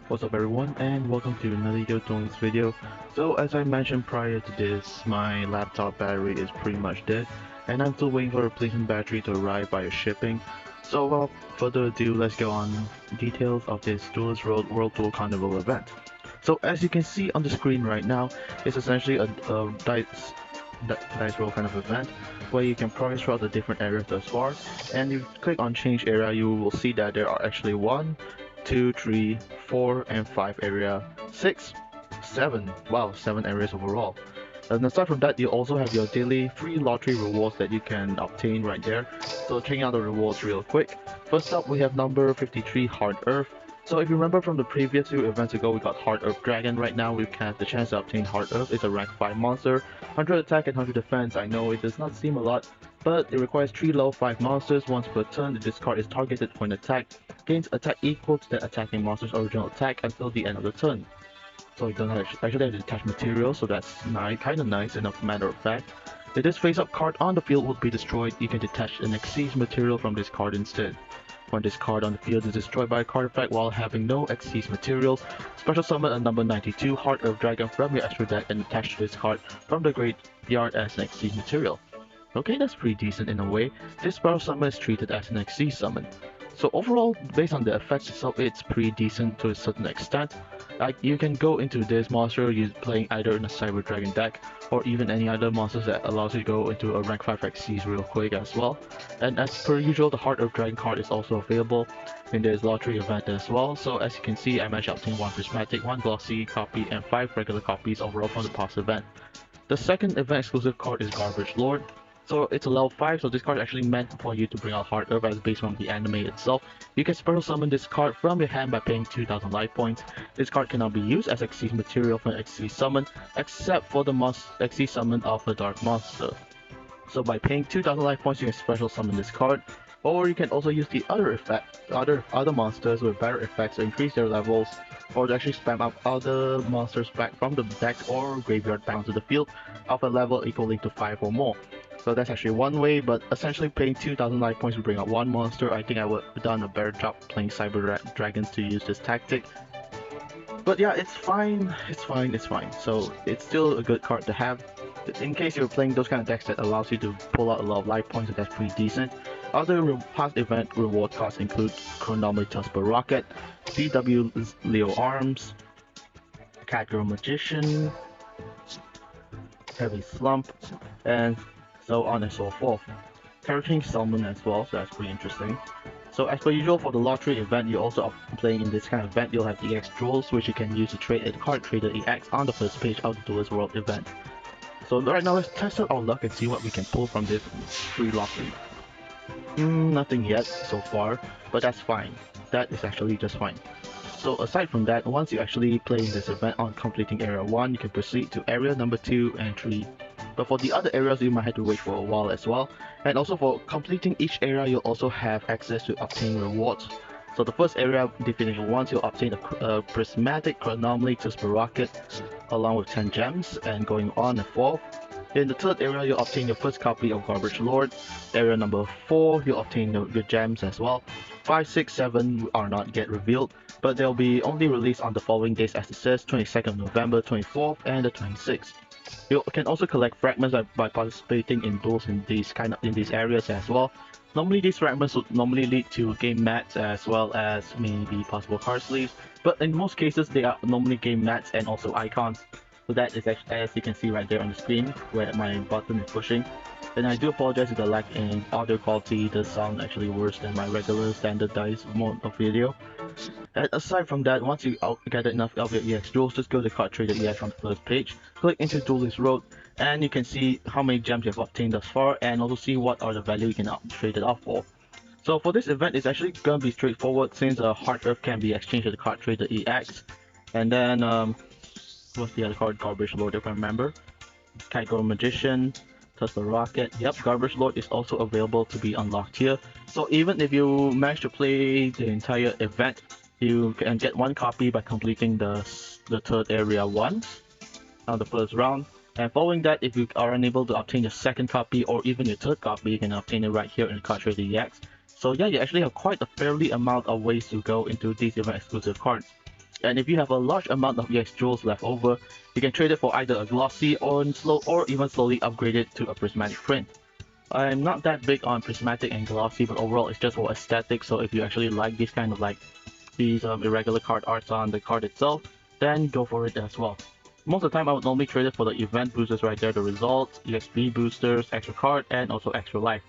What's up everyone, and welcome to another YuGiOh Duel's video. So as I mentioned prior to this, my laptop battery is pretty much dead and I'm still waiting for a replacement battery to arrive via shipping. So without further ado, let's go on details of this Duel World Duel Carnival event. So as you can see on the screen right now, it's essentially a dice roll kind of event where you can progress throughout the different areas thus far, and if you click on change area, you will see that there are actually 1, 2, 3, 4, and 5 area, 6, 7, wow, 7 areas overall. And aside from that, you also have your daily free lottery rewards that you can obtain right there. So checking out the rewards real quick. First up, we have number 53, Hard Earth. So if you remember from the previous 2 events ago, we got Hard Earth Dragon. Right now we can have the chance to obtain Hard Earth. It's a rank 5 monster, 100 attack and 100 defense. I know it does not seem a lot, but it requires 3 level 5 monsters. Once per turn, this card is targeted for an attack, gains attack equal to the attacking monster's original attack until the end of the turn. So you don't actually have to detach material, so that's nice, kind of nice enough matter of fact. If this face-up card on the field would be destroyed, you can detach an Xyz material from this card instead. When this card on the field is destroyed by a card effect while having no Xyz materials, special summon a number 92 Heart Earth Dragon from your extra deck and attach to this card from the graveyard as an Xyz material. Okay, that's pretty decent in a way. This special summon is treated as an Xyz summon. So overall, based on the effect itself, it's pretty decent to a certain extent. Like, you can go into this monster playing either in a Cyber Dragon deck or even any other monsters that allows you to go into a rank 5 Xyz real quick as well. And as per usual, the Heart of Dragon card is also available in this lottery event as well. So as you can see, I managed to obtain 1 prismatic, 1 glossy copy, and 5 regular copies overall from the past event. The second event exclusive card is Garbage Lord. So it's a level 5, so this card is actually meant for you to bring out Heart Earth as based on the anime itself. You can special summon this card from your hand by paying 2000 life points. This card cannot be used as Xyz material for an Xyz summon, except for the Xyz summon of a Dark Monster. So by paying 2000 life points, you can special summon this card, or you can also use the other monsters with better effects to increase their levels, or to actually spam up other monsters back from the deck or graveyard back onto the field of a level equaling to 5 or more. So that's actually one way, but essentially paying 2000 life points to bring out 1 monster, I think I would have done a better job playing Cyber Dragons to use this tactic. But yeah, it's fine, it's fine. So it's still a good card to have. In case you're playing those kind of decks that allows you to pull out a lot of life points, so that's pretty decent. Other past event reward cards include Chronometer Tusper Rocket, DW Leo Arms, Catgirl Magician, Heavy Slump, and so on and so forth. Hurricane Salmon as well, so that's pretty interesting. So as per usual for the lottery event, you also are playing in this kind of event, you'll have EX Duels, which you can use to trade a card trader EX on the first page of the Duel World event. So right now let's test out our luck and see what we can pull from this free lottery. Nothing yet so far, but that's fine. That is actually just fine. So aside from that, once you actually play in this event on completing area 1, you can proceed to area number 2 and 3. But for the other areas, you might have to wait for a while as well. And also for completing each area, you'll also have access to obtain rewards. So the first area, definition 1, you'll obtain a prismatic Chronometer Tusper Rocket along with 10 gems, and going on and forth. In the third area, you'll obtain your first copy of Garbage Lord. Area number 4, you'll obtain your gems as well. 5, 6, 7 are not yet revealed, but they'll be only released on the following days as it says, 22nd November, 24th, and the 26th. You can also collect fragments by participating in duels in these areas as well. Normally these fragments would normally lead to game mats as well as maybe possible card sleeves, but in most cases they are normally game mats and also icons. So that is actually, as you can see right there on the screen where my button is pushing. And I do apologize if the lag in audio quality does sound actually worse than my regular standardized mode of video. And aside from that, once you get enough of your EX duels, just go to card trader EX on the first page, click into Duelist Road, and you can see how many gems you have obtained thus far, and also see what are the value you can trade it off for. So for this event, it's actually gonna be straightforward since Heart Earth can be exchanged at the card trader EX. And then what's the other card? Garbage Lord, if I remember. Catgirl Magician, Tusper Rocket. Yep, Garbage Lord is also available to be unlocked here. So even if you manage to play the entire event, you can get 1 copy by completing the third area once on the first round. And following that, if you are unable to obtain your second copy or even your third copy, you can obtain it right here in Card Trader EX. So yeah, you actually have quite a fairly amount of ways to go into these event exclusive cards. And if you have a large amount of EX jewels left over, you can trade it for either a glossy or even slowly upgrade it to a prismatic print. I'm not that big on prismatic and glossy, but overall it's just for aesthetic. So if you actually like these kind of like these irregular card arts on the card itself, then go for it as well. Most of the time I would normally trade it for the event boosters right there, the results, EXP boosters, extra card, and also extra life.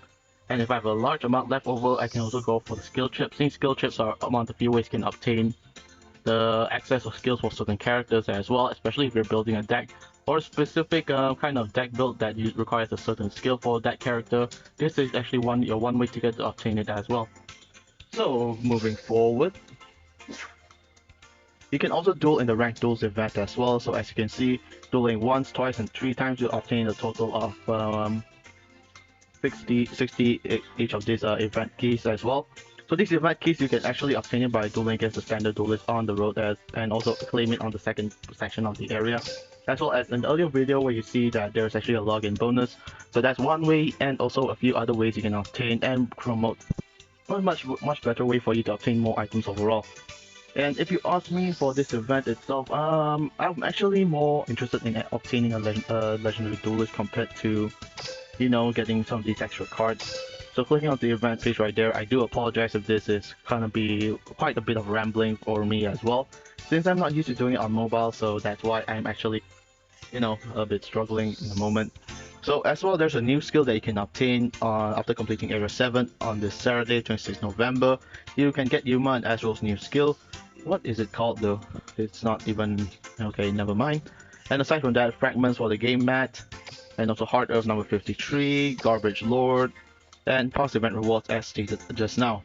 And if I have a large amount left over, I can also go for the skill chips. Since skill chips are among the few ways you can obtain the access of skills for certain characters as well, especially if you're building a deck or a specific kind of deck build that requires a certain skill for that character. This is actually one way ticket to obtain it as well. So moving forward, you can also duel in the ranked duels event as well. So as you can see, dueling once, twice, and 3 times you obtain a total of 60 each of these event keys as well. So these event keys you can actually obtain it by dueling against the standard duelist on the road and also claim it on the second section of the area. As well as in the earlier video where you see that there's actually a login bonus. So that's one way, and also a few other ways you can obtain and promote. A much better way for you to obtain more items overall. And if you ask me for this event itself, I'm actually more interested in obtaining a legendary duelist compared to, you know, getting some of these extra cards. So clicking on the event page right there, I do apologize if this is gonna be quite a bit of rambling for me as well, since I'm not used to doing it on mobile, so that's why I'm actually, you know, a bit struggling in the moment. So as well, there's a new skill that you can obtain after completing Area 7 on this Saturday, 26 November. You can get Yuma and Azrael's new skill. What is it called though? It's not even... okay, never mind. And aside from that, fragments for the game mat, and also Heart Earth number 53, Garbage Lord, and past event rewards as stated just now.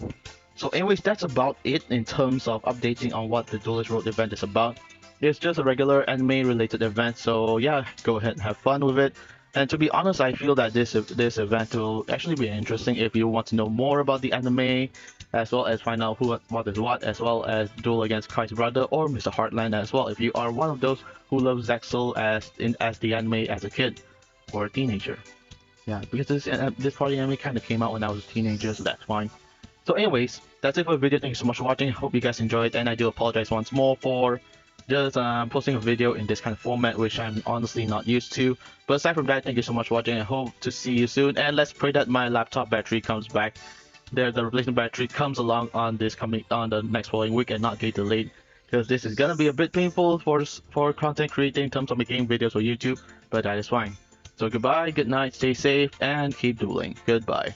So anyways, that's about it in terms of updating on what the Duelist Road event is about. It's just a regular anime related event, so yeah, go ahead and have fun with it. And to be honest, I feel that this event will actually be interesting if you want to know more about the anime, as well as find out what is what, as well as duel against Kai's brother or Mr. Heartland as well, if you are one of those who loves Zexal as the anime as a kid or a teenager. Yeah, because this party anime kind of came out when I was a teenager, so that's fine. So anyways, that's it for the video. Thank you so much for watching. Hope you guys enjoyed, and I do apologize once more for just posting a video in this kind of format, which I'm honestly not used to. But aside from that, thank you so much for watching. I hope to see you soon, and let's pray that my laptop battery comes back. The replacement battery comes along on the next following week and not get delayed, because this is gonna be a bit painful for content creating in terms of making videos for YouTube, but that is fine. So goodbye, good night, stay safe, and keep dueling. Goodbye.